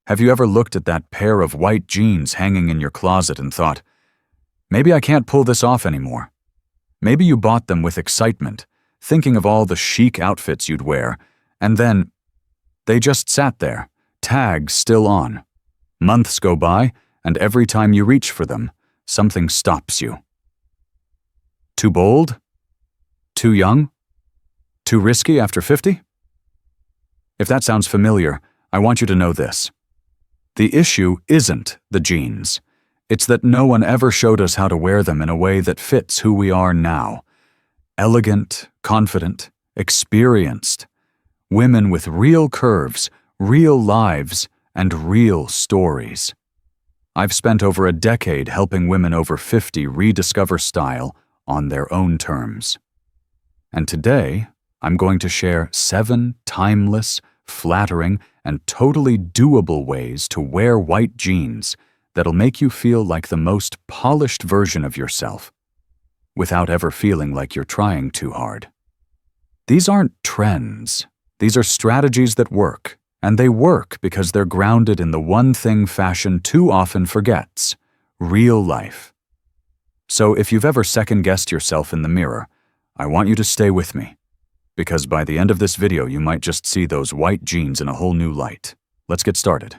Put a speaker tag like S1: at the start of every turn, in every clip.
S1: Have you ever looked at that pair of white jeans hanging in your closet and thought, maybe I can't pull this off anymore? Maybe you bought them with excitement, thinking of all the chic outfits you'd wear, and then they just sat there, tags still on. Months go by, and every time you reach for them, something stops you. Too bold? Too young? Too risky after 50? If that sounds familiar, I want you to know this. The issue isn't the jeans. It's that no one ever showed us how to wear them in a way that fits who we are now. Elegant, confident, experienced. Women with real curves, real lives, and real stories. I've spent over a decade helping women over 50 rediscover style on their own terms. And today, I'm going to share 7 timeless, flattering, and totally doable ways to wear white jeans that'll make you feel like the most polished version of yourself, without ever feeling like you're trying too hard. These aren't trends. These are strategies that work, and they work because they're grounded in the one thing fashion too often forgets: real life. So if you've ever second-guessed yourself in the mirror, I want you to stay with me, because by the end of this video you might just see those white jeans in a whole new light. Let's get started.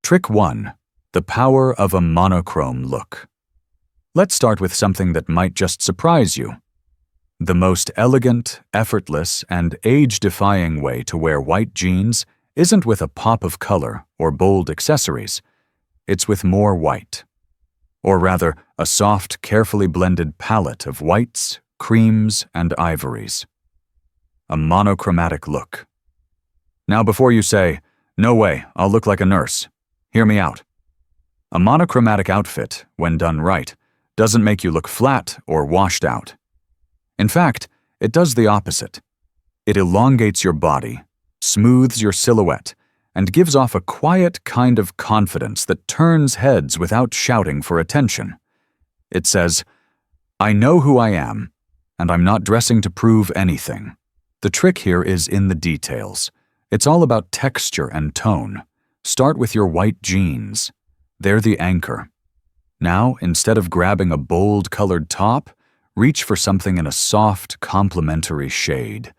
S1: Trick 1. The power of a monochrome look. Let's start with something that might just surprise you. The most elegant, effortless, and age-defying way to wear white jeans isn't with a pop of color or bold accessories. It's with more white. Or rather, a soft, carefully blended palette of whites, creams, and ivories. A monochromatic look. Now before you say, "No way, I'll look like a nurse," hear me out. A monochromatic outfit, when done right, doesn't make you look flat or washed out. In fact, it does the opposite. It elongates your body, smooths your silhouette, and gives off a quiet kind of confidence that turns heads without shouting for attention. It says, "I know who I am, and I'm not dressing to prove anything." The trick here is in the details. It's all about texture and tone. Start with your white jeans. They're the anchor. Now, instead of grabbing a bold colored top, reach for something in a soft, complementary shade,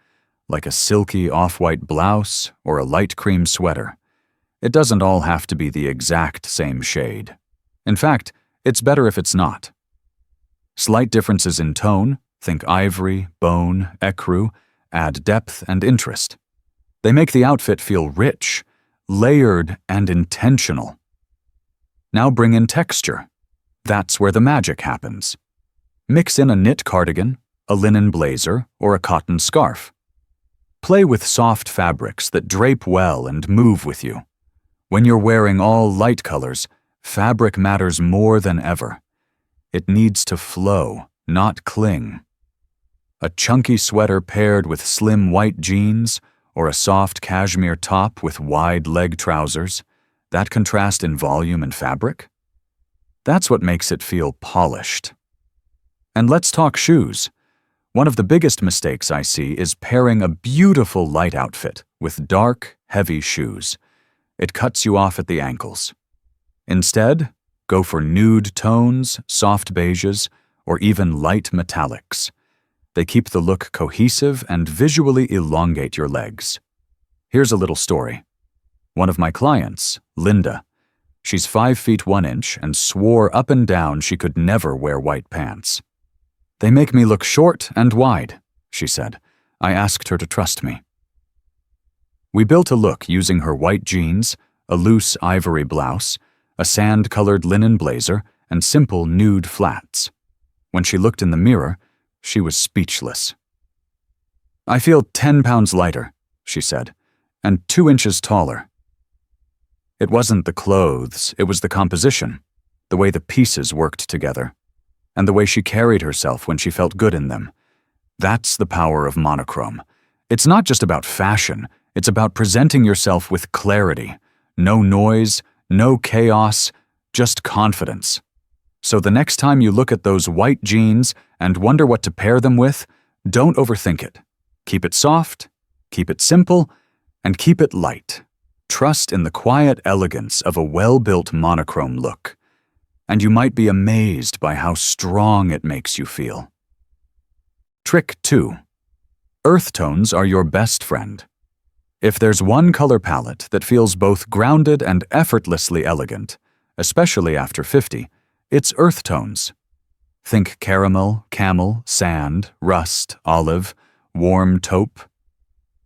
S1: like a silky off-white blouse or a light cream sweater. It doesn't all have to be the exact same shade. In fact, it's better if it's not. Slight differences in tone, think ivory, bone, ecru, add depth and interest. They make the outfit feel rich, layered, and intentional. Now bring in texture. That's where the magic happens. Mix in a knit cardigan, a linen blazer, or a cotton scarf. Play with soft fabrics that drape well and move with you. When you're wearing all light colors, fabric matters more than ever. It needs to flow, not cling. A chunky sweater paired with slim white jeans, or a soft cashmere top with wide leg trousers, that contrast in volume and fabric? That's what makes it feel polished. And let's talk shoes. One of the biggest mistakes I see is pairing a beautiful light outfit with dark, heavy shoes. It cuts you off at the ankles. Instead, go for nude tones, soft beiges, or even light metallics. They keep the look cohesive and visually elongate your legs. Here's a little story. One of my clients, Linda, she's 5 feet 1 inch and swore up and down she could never wear white pants. "They make me look short and wide," she said. I asked her to trust me. We built a look using her white jeans, a loose ivory blouse, a sand-colored linen blazer, and simple nude flats. When she looked in the mirror, she was speechless. "I feel 10 pounds lighter," she said, "and 2 inches taller." It wasn't the clothes, it was the composition, the way the pieces worked together, and the way she carried herself when she felt good in them. That's the power of monochrome. It's not just about fashion, it's about presenting yourself with clarity. No noise, no chaos, just confidence. So the next time you look at those white jeans and wonder what to pair them with, don't overthink it. Keep it soft, keep it simple, and keep it light. trust in the quiet elegance of a well-built monochrome look, and you might be amazed by how strong it makes you feel. Trick 2. Earth tones are your best friend. If there's one color palette that feels both grounded and effortlessly elegant, especially after 50, it's earth tones. Think caramel, camel, sand, rust, olive, warm taupe.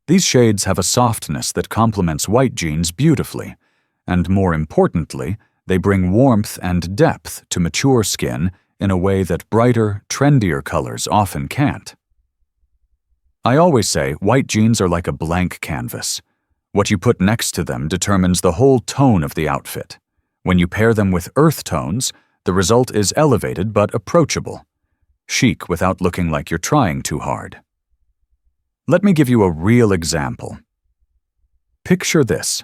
S1: These shades have a softness that complements white jeans beautifully, and more importantly, they bring warmth and depth to mature skin in a way that brighter, trendier colors often can't. I always say white jeans are like a blank canvas. What you put next to them determines the whole tone of the outfit. When you pair them with earth tones, the result is elevated but approachable, chic without looking like you're trying too hard. Let me give you a real example. Picture this.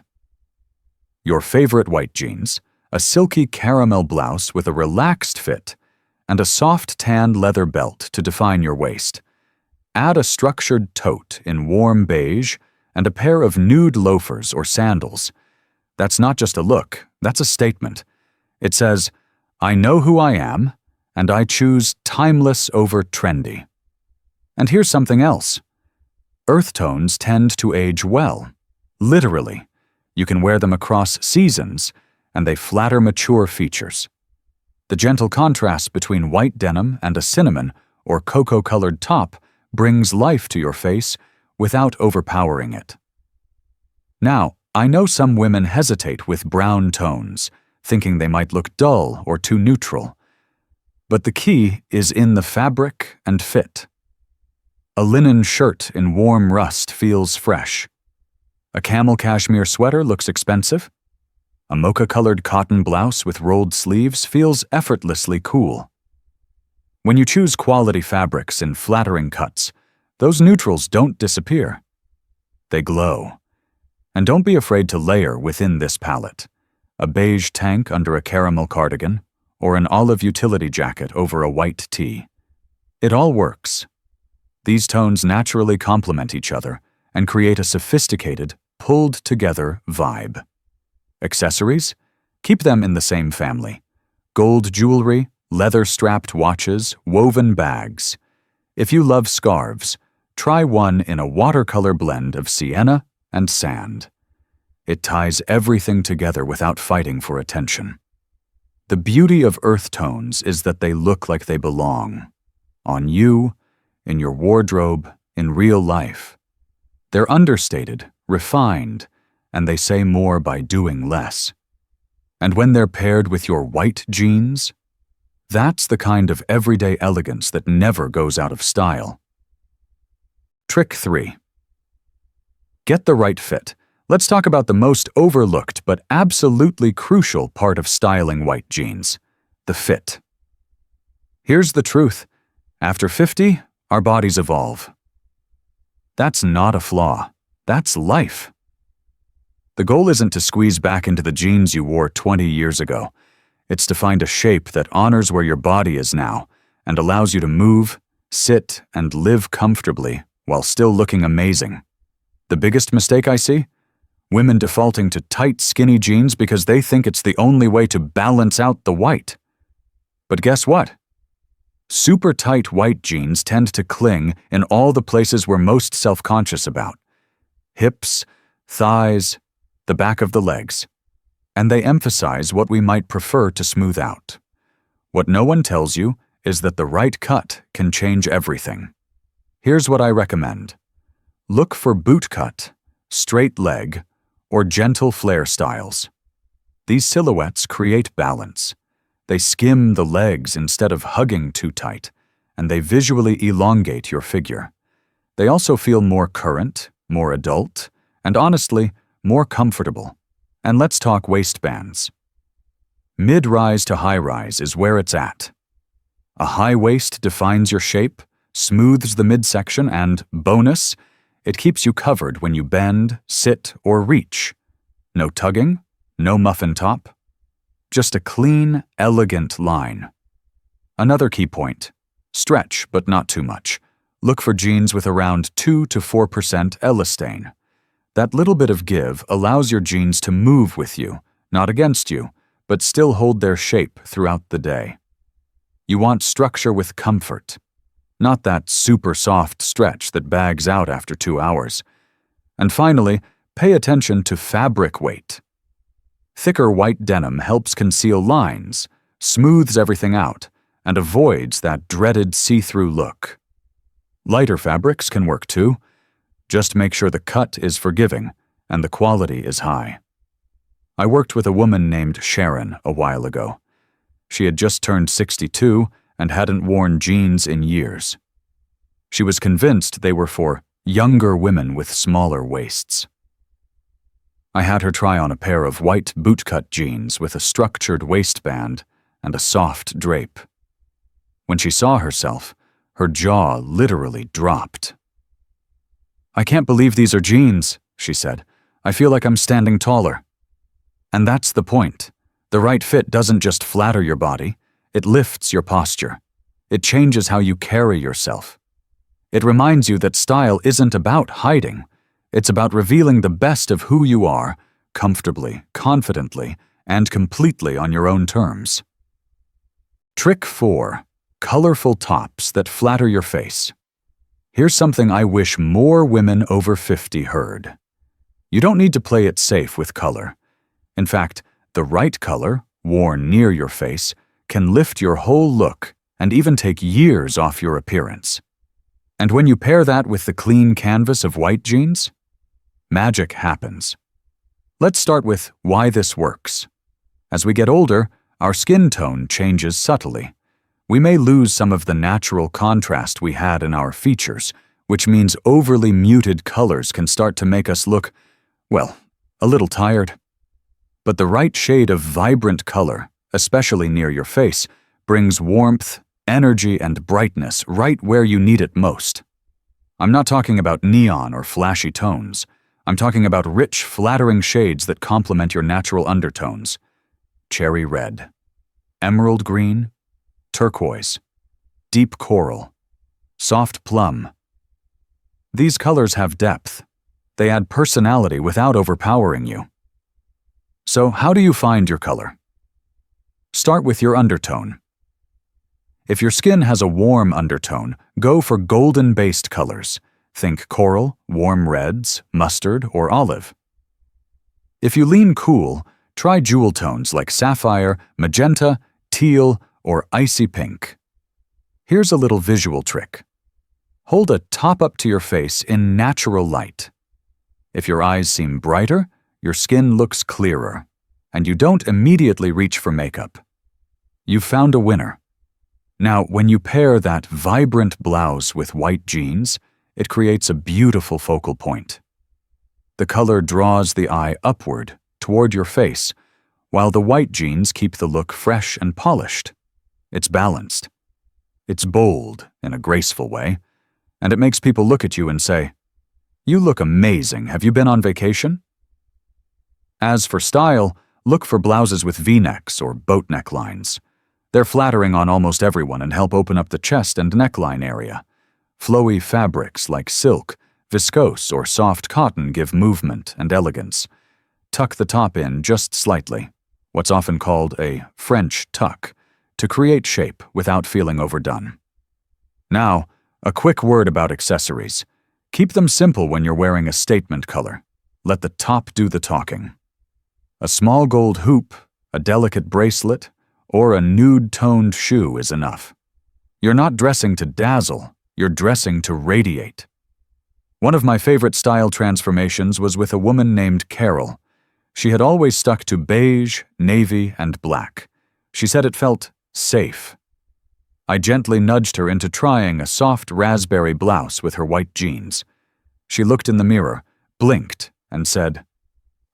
S1: Your favorite white jeans, a silky caramel blouse with a relaxed fit, and a soft tan leather belt to define your waist. Add a structured tote in warm beige and a pair of nude loafers or sandals. That's not just a look, that's a statement. It says, I know who I am, and I choose timeless over trendy. And here's something else. Earth tones tend to age well. Literally. You can wear them across seasons, and they flatter mature features. The gentle contrast between white denim and a cinnamon or cocoa-colored top brings life to your face without overpowering it. Now, I know some women hesitate with brown tones, thinking they might look dull or too neutral. But the key is in the fabric and fit. A linen shirt in warm rust feels fresh. A camel cashmere sweater looks expensive. A mocha-colored cotton blouse with rolled sleeves feels effortlessly cool. When you choose quality fabrics in flattering cuts, those neutrals don't disappear. They glow. And don't be afraid to layer within this palette. A beige tank under a caramel cardigan, or an olive utility jacket over a white tee. It all works. These tones naturally complement each other and create a sophisticated, pulled-together vibe. Accessories? Keep them in the same family. Gold jewelry, leather-strapped watches, woven bags. If you love scarves, try one in a watercolor blend of sienna and sand. It ties everything together without fighting for attention. The beauty of earth tones is that they look like they belong. On you, in your wardrobe, in real life. They're understated, refined, and they say more by doing less. And when they're paired with your white jeans, that's the kind of everyday elegance that never goes out of style. Trick 3. Get the right fit. Let's talk about the most overlooked but absolutely crucial part of styling white jeans, the fit. Here's the truth. After 50, our bodies evolve. That's not a flaw. That's life. The goal isn't to squeeze back into the jeans you wore 20 years ago. It's to find a shape that honors where your body is now and allows you to move, sit, and live comfortably while still looking amazing. The biggest mistake I see? Women defaulting to tight, skinny jeans because they think it's the only way to balance out the white. But guess what? Super tight white jeans tend to cling in all the places we're most self-conscious about. Hips, thighs, the back of the legs. And they emphasize what we might prefer to smooth out. What no one tells you is that the right cut can change everything. Here's what I recommend. Look for boot cut, straight leg, or gentle flare styles. These silhouettes create balance. They skim the legs instead of hugging too tight, and they visually elongate your figure. They also feel more current, more adult, and honestly, more comfortable. And let's talk waistbands. Mid-rise to high-rise is where it's at. A high waist defines your shape, smooths the midsection, and, bonus, it keeps you covered when you bend, sit, or reach. No tugging, no muffin top. Just a clean, elegant line. Another key point. Stretch, but not too much. Look for jeans with around 2 to 4% elastane. That little bit of give allows your jeans to move with you, not against you, but still hold their shape throughout the day. You want structure with comfort, not that super soft stretch that bags out after 2 hours. And finally, pay attention to fabric weight. Thicker white denim helps conceal lines, smooths everything out, and avoids that dreaded see-through look. Lighter fabrics can work too. Just make sure the cut is forgiving and the quality is high. I worked with a woman named Sharon a while ago. She had just turned 62 and hadn't worn jeans in years. She was convinced they were for younger women with smaller waists. I had her try on a pair of white bootcut jeans with a structured waistband and a soft drape. When she saw herself, her jaw literally dropped. "I can't believe these are jeans," she said. "I feel like I'm standing taller." And that's the point. The right fit doesn't just flatter your body, it lifts your posture. It changes how you carry yourself. It reminds you that style isn't about hiding. It's about revealing the best of who you are, comfortably, confidently, and completely on your own terms. Trick 4. Colorful tops that flatter your face. Here's something I wish more women over 50 heard. You don't need to play it safe with color. In fact, the right color, worn near your face, can lift your whole look and even take years off your appearance. And when you pair that with the clean canvas of white jeans, magic happens. Let's start with why this works. As we get older, our skin tone changes subtly. We may lose some of the natural contrast we had in our features, which means overly muted colors can start to make us look, well, a little tired. But the right shade of vibrant color, especially near your face, brings warmth, energy, and brightness right where you need it most. I'm not talking about neon or flashy tones. I'm talking about rich, flattering shades that complement your natural undertones. Cherry red, emerald green, turquoise, deep coral, soft plum. These colors have depth. They add personality without overpowering you. So how do you find your color? Start with your undertone. If your skin has a warm undertone, go for golden-based colors. Think coral, warm reds, mustard, or olive. If you lean cool, try jewel tones like sapphire, magenta, teal, or icy pink. Here's a little visual trick. Hold a top up to your face in natural light. If your eyes seem brighter, your skin looks clearer, and you don't immediately reach for makeup. You've found a winner. Now, when you pair that vibrant blouse with white jeans, it creates a beautiful focal point. The color draws the eye upward, toward your face, while the white jeans keep the look fresh and polished. It's balanced. It's bold in a graceful way, and it makes people look at you and say, "You look amazing. Have you been on vacation?" As for style, look for blouses with V-necks or boat necklines. They're flattering on almost everyone and help open up the chest and neckline area. Flowy fabrics like silk, viscose, or soft cotton give movement and elegance. Tuck the top in just slightly, what's often called a French tuck, to create shape without feeling overdone. Now, a quick word about accessories. Keep them simple when you're wearing a statement color. Let the top do the talking. A small gold hoop, a delicate bracelet, or a nude-toned shoe is enough. You're not dressing to dazzle, you're dressing to radiate. One of my favorite style transformations was with a woman named Carol. She had always stuck to beige, navy, and black. She said it felt safe. I gently nudged her into trying a soft raspberry blouse with her white jeans. She looked in the mirror, blinked, and said,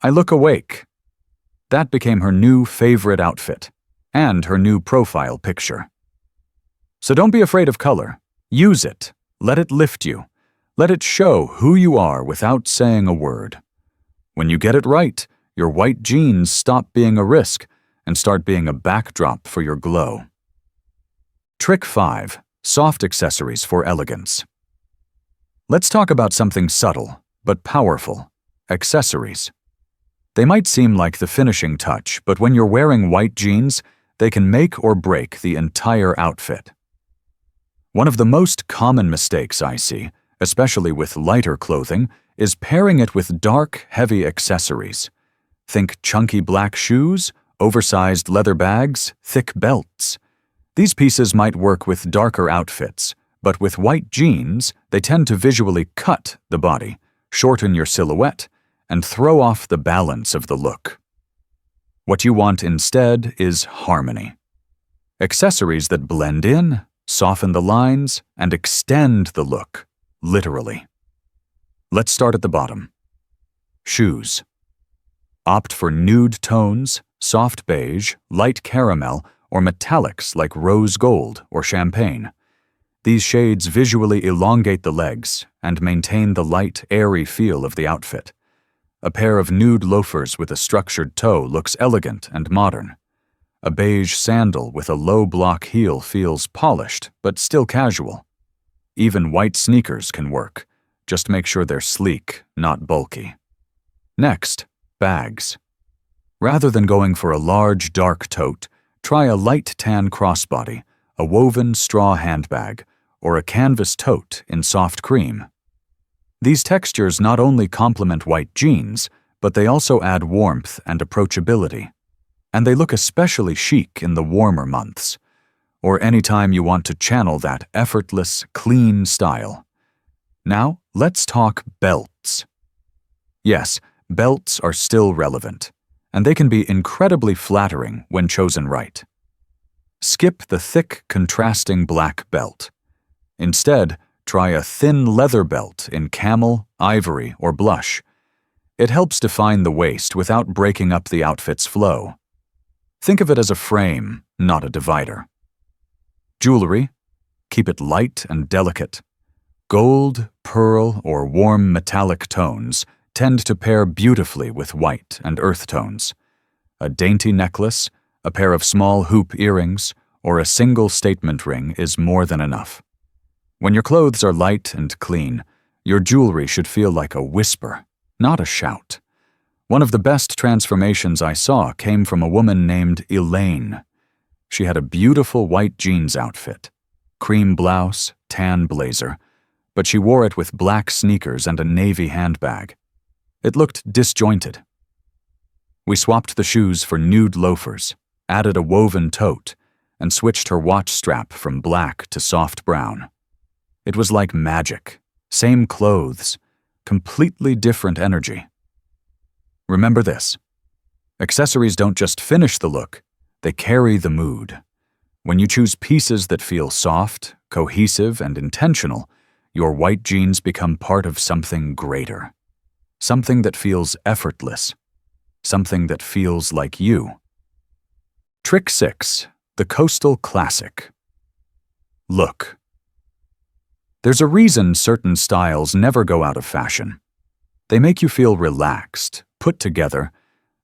S1: "I look awake." That became her new favorite outfit, and her new profile picture. So don't be afraid of color. Use it. Let it lift you. Let it show who you are without saying a word. When you get it right, your white jeans stop being a risk and start being a backdrop for your glow. Trick 5. Soft accessories for elegance. Let's talk about something subtle, but powerful. Accessories. They might seem like the finishing touch, but when you're wearing white jeans, they can make or break the entire outfit. One of the most common mistakes I see, especially with lighter clothing, is pairing it with dark, heavy accessories. Think chunky black shoes, oversized leather bags, thick belts. These pieces might work with darker outfits, but with white jeans, they tend to visually cut the body, shorten your silhouette, and throw off the balance of the look. What you want instead is harmony. Accessories that blend in, soften the lines, and extend the look, literally. Let's start at the bottom. Shoes. Opt for nude tones, soft beige, light caramel, or metallics like rose gold or champagne. These shades visually elongate the legs and maintain the light, airy feel of the outfit. A pair of nude loafers with a structured toe looks elegant and modern. A beige sandal with a low block heel feels polished but still casual. Even white sneakers can work. Just make sure they're sleek, not bulky. Next, bags. Rather than going for a large, dark tote, try a light tan crossbody, a woven straw handbag, or a canvas tote in soft cream. These textures not only complement white jeans, but they also add warmth and approachability. And they look especially chic in the warmer months, or anytime you want to channel that effortless, clean style. Now, let's talk belts. Yes, belts are still relevant, and they can be incredibly flattering when chosen right. Skip the thick, contrasting black belt. Instead, try a thin leather belt in camel, ivory, or blush. It helps define the waist without breaking up the outfit's flow. Think of it as a frame, not a divider. Jewelry. Keep it light and delicate. Gold, pearl, or warm metallic tones tend to pair beautifully with white and earth tones. A dainty necklace, a pair of small hoop earrings, or a single statement ring is more than enough. When your clothes are light and clean, your jewelry should feel like a whisper, not a shout. One of the best transformations I saw came from a woman named Elaine. She had a beautiful white jeans outfit, cream blouse, tan blazer, but she wore it with black sneakers and a navy handbag. It looked disjointed. We swapped the shoes for nude loafers, added a woven tote, and switched her watch strap from black to soft brown. It was like magic. Same clothes, completely different energy. Remember this. Accessories don't just finish the look, they carry the mood. When you choose pieces that feel soft, cohesive, and intentional, your white jeans become part of something greater. Something that feels effortless. Something that feels like you. Trick 6. The Coastal Classic. Look. There's a reason certain styles never go out of fashion. They make you feel relaxed, put together,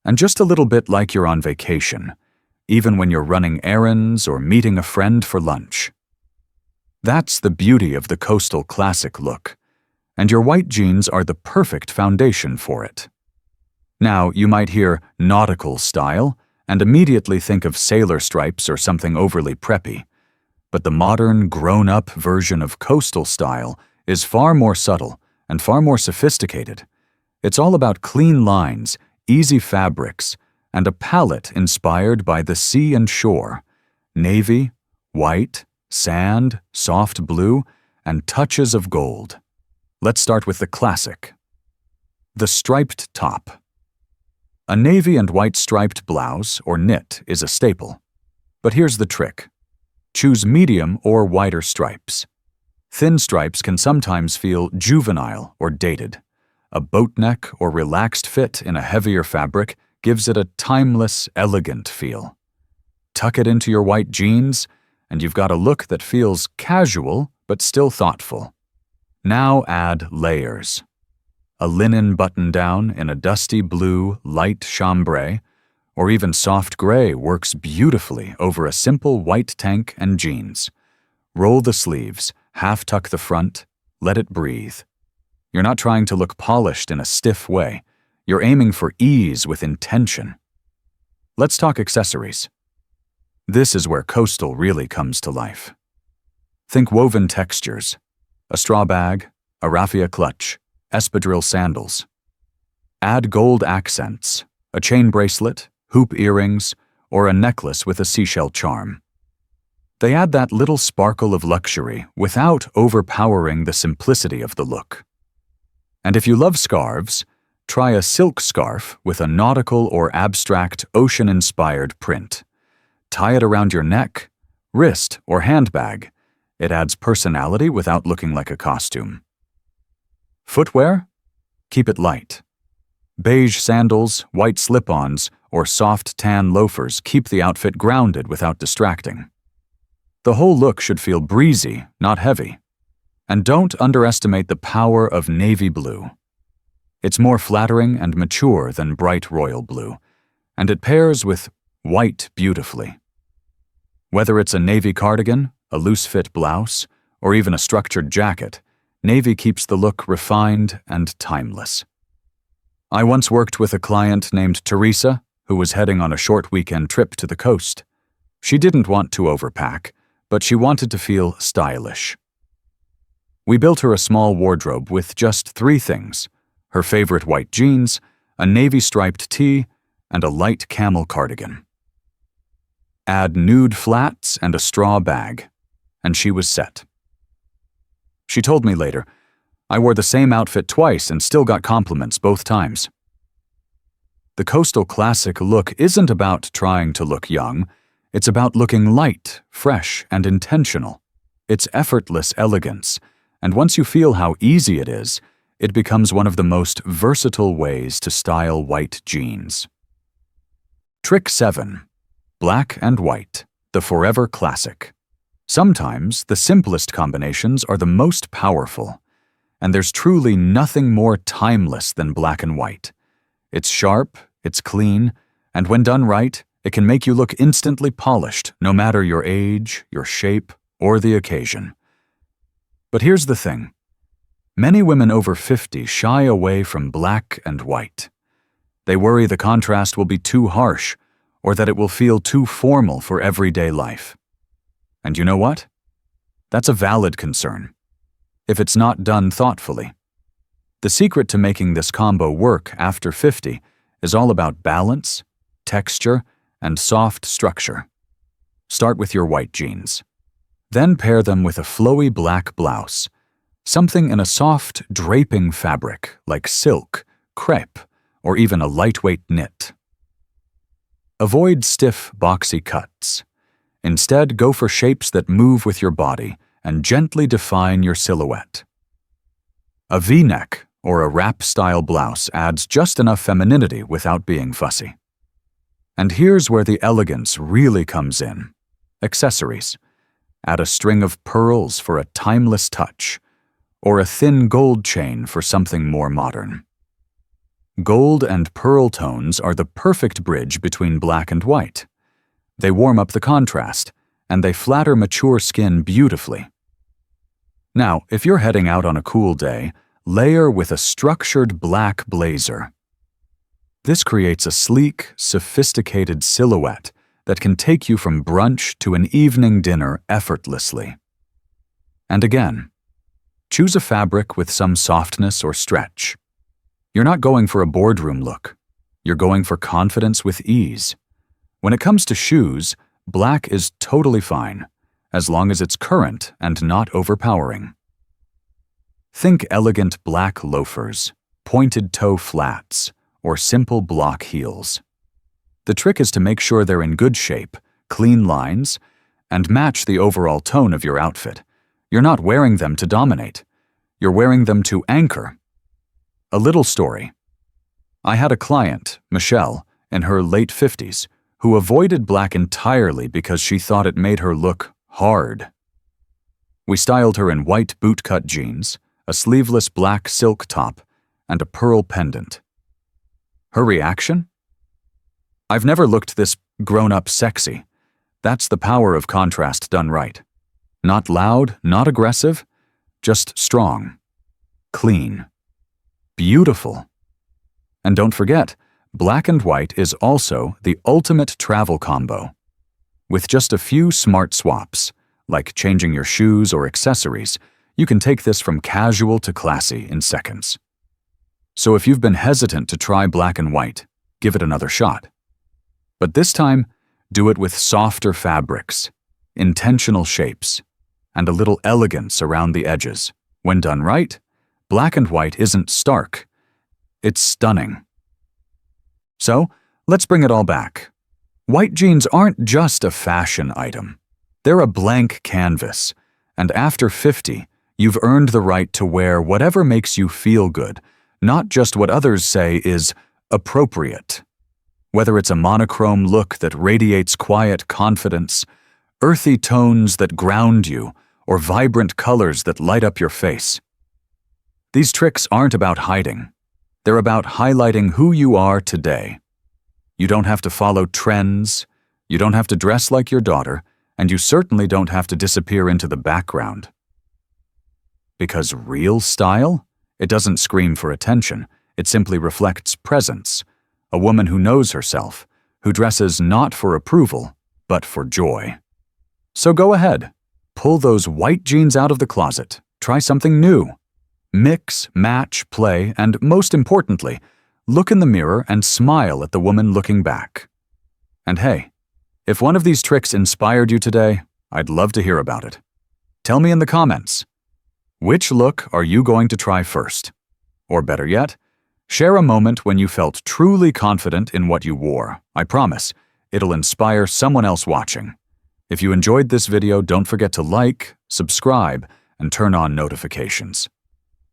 S1: and just a little bit like you're on vacation, even when you're running errands or meeting a friend for lunch. That's the beauty of the Coastal Classic look, and your white jeans are the perfect foundation for it. Now, you might hear nautical style and immediately think of sailor stripes or something overly preppy. But the modern, grown-up version of coastal style is far more subtle and far more sophisticated. It's all about clean lines, easy fabrics, and a palette inspired by the sea and shore. Navy, white, sand, soft blue, and touches of gold. Let's start with the classic. The striped top. A navy and white striped blouse or knit is a staple. But here's the trick. Choose medium or wider stripes. Thin stripes can sometimes feel juvenile or dated. A boat neck or relaxed fit in a heavier fabric gives it a timeless, elegant feel. Tuck it into your white jeans, and you've got a look that feels casual but still thoughtful. Now add layers. A linen button-down in a dusty blue, light chambray, or even soft gray works beautifully over a simple white tank and jeans. Roll the sleeves, half-tuck the front, let it breathe. You're not trying to look polished in a stiff way. You're aiming for ease with intention. Let's talk accessories. This is where coastal really comes to life. Think woven textures, a straw bag, a raffia clutch, espadrille sandals. Add gold accents, a chain bracelet, hoop earrings, or a necklace with a seashell charm. They add that little sparkle of luxury without overpowering the simplicity of the look. And if you love scarves, try a silk scarf with a nautical or abstract ocean-inspired print. Tie it around your neck, wrist, or handbag. It adds personality without looking like a costume. Footwear? Keep it light. Beige sandals, white slip-ons, or soft tan loafers keep the outfit grounded without distracting. The whole look should feel breezy, not heavy. And don't underestimate the power of navy blue. It's more flattering and mature than bright royal blue, and it pairs with white beautifully. Whether it's a navy cardigan, a loose-fit blouse, or even a structured jacket, navy keeps the look refined and timeless. I once worked with a client named Teresa, who was heading on a short weekend trip to the coast. She didn't want to overpack, but she wanted to feel stylish. We built her a small wardrobe with just 3 things: her favorite white jeans, a navy-striped tee, and a light camel cardigan. Add nude flats and a straw bag, and she was set. She told me later, "I wore the same outfit twice and still got compliments both times." The coastal classic look isn't about trying to look young. It's about looking light, fresh, and intentional. It's effortless elegance, and once you feel how easy it is, it becomes one of the most versatile ways to style white jeans. Trick 7. Black and white, the forever classic. Sometimes the simplest combinations are the most powerful, and there's truly nothing more timeless than black and white. It's sharp, it's clean, and when done right, it can make you look instantly polished, no matter your age, your shape, or the occasion. But here's the thing. Many women over 50 shy away from black and white. They worry the contrast will be too harsh, or that it will feel too formal for everyday life. And you know what? That's a valid concern, if it's not done thoughtfully. The secret to making this combo work after 50 is all about balance, texture, and soft structure. Start with your white jeans. Then pair them with a flowy black blouse, something in a soft, draping fabric like silk, crepe, or even a lightweight knit. Avoid stiff, boxy cuts. Instead, go for shapes that move with your body and gently define your silhouette. A V-neck or a wrap-style blouse adds just enough femininity without being fussy. And here's where the elegance really comes in. Accessories. Add a string of pearls for a timeless touch, or a thin gold chain for something more modern. Gold and pearl tones are the perfect bridge between black and white. They warm up the contrast, and they flatter mature skin beautifully. Now, if you're heading out on a cool day, layer with a structured black blazer. This creates a sleek, sophisticated silhouette that can take you from brunch to an evening dinner effortlessly. And again, choose a fabric with some softness or stretch. You're not going for a boardroom look. You're going for confidence with ease. When it comes to shoes, black is totally fine, as long as it's current and not overpowering. Think elegant black loafers, pointed toe flats, or simple block heels. The trick is to make sure they're in good shape, clean lines, and match the overall tone of your outfit. You're not wearing them to dominate. You're wearing them to anchor. A little story. I had a client, Michelle, in her late 50s, who avoided black entirely because she thought it made her look hard. We styled her in white bootcut jeans, a sleeveless black silk top, and a pearl pendant. Her reaction? "I've never looked this grown-up sexy." That's the power of contrast done right. Not loud, not aggressive, just strong, clean, beautiful. And don't forget, black and white is also the ultimate travel combo. With just a few smart swaps, like changing your shoes or accessories, you can take this from casual to classy in seconds. So if you've been hesitant to try black and white, give it another shot. But this time, do it with softer fabrics, intentional shapes, and a little elegance around the edges. When done right, black and white isn't stark, it's stunning. So, let's bring it all back. White jeans aren't just a fashion item. They're a blank canvas, and after 50, you've earned the right to wear whatever makes you feel good, not just what others say is appropriate. Whether it's a monochrome look that radiates quiet confidence, earthy tones that ground you, or vibrant colors that light up your face. These tricks aren't about hiding. They're about highlighting who you are today. You don't have to follow trends, you don't have to dress like your daughter, and you certainly don't have to disappear into the background. Because real style? It doesn't scream for attention, it simply reflects presence. A woman who knows herself, who dresses not for approval, but for joy. So go ahead, pull those white jeans out of the closet, try something new. Mix, match, play, and most importantly, look in the mirror and smile at the woman looking back. And hey, if one of these tricks inspired you today, I'd love to hear about it. Tell me in the comments. Which look are you going to try first? Or better yet, share a moment when you felt truly confident in what you wore. I promise, it'll inspire someone else watching. If you enjoyed this video, don't forget to like, subscribe, and turn on notifications.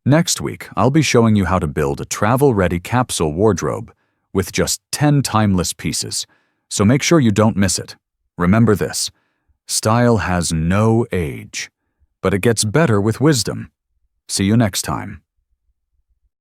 S1: Next week, I'll be showing you how to build a travel-ready capsule wardrobe with just 10 timeless pieces, so make sure you don't miss it. Remember this, style has no age, but it gets better with wisdom. See you next time.